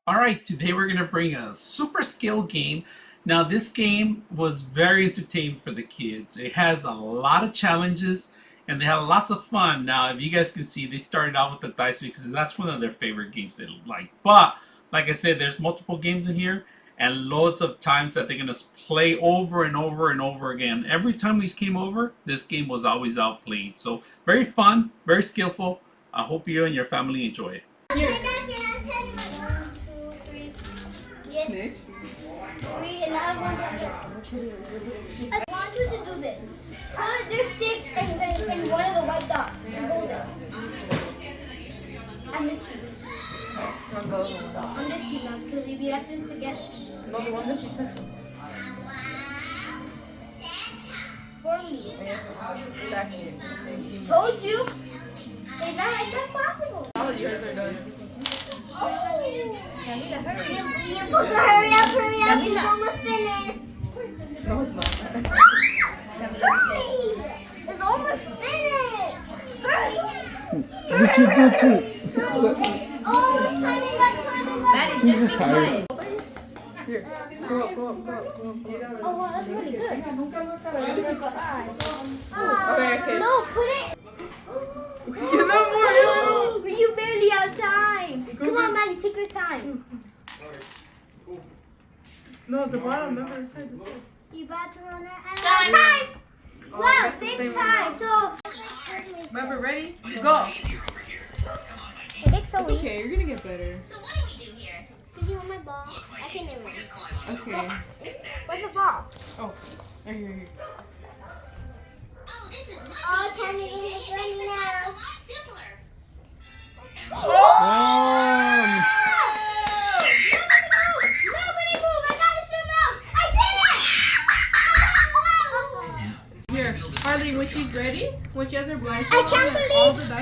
All right, today we're going to bring a super skill game. Now, this game was very entertaining for the kids. It has a lot of challenges and they have lots of fun. Now, if you guys can see, they started out with the dice because that's one of their favorite games they like. But, like I said, there's multiple games in here and loads of times that they're going to play over and over and over again. Every time we came over, this game was always outplayed. So, very fun, very skillful. I hope you and your family enjoy it. Here. Snitch. I want you to do this. Put this stick in one of the white dots and hold it. And this piece. On both. On this piece, because if you have them together. No, the one that she's touching. For me. Stacking it. Told you. It's not possible. All of yours are done. Oh. You're supposed to hurry up. It's almost finished. No, it's not. Hurry. It's almost finished. Hurry. Almost timing up. That is just tired. Here. Go up. Oh, wow, that's pretty good. Okay. No, put it. Get no more. You barely have time. Come on, Maddie, take your time. No, the bottom. Remember the side. You about to run out of time. Oh, Wow, that's the same same time. So, Remember, ready? Go. it's It's okay. You're gonna get better. So what do we do here? Did you want my ball? I can never. Okay. Where's the ball? Oh, right here. Oh, this is much Oh, easier, time to JJ. get It makes the ready task now. a lot simpler. Nobody move! I got the shoe mouse! I did it! Here, Harley, when she's ready, when she has her blindfold I on can't and all believe the dice.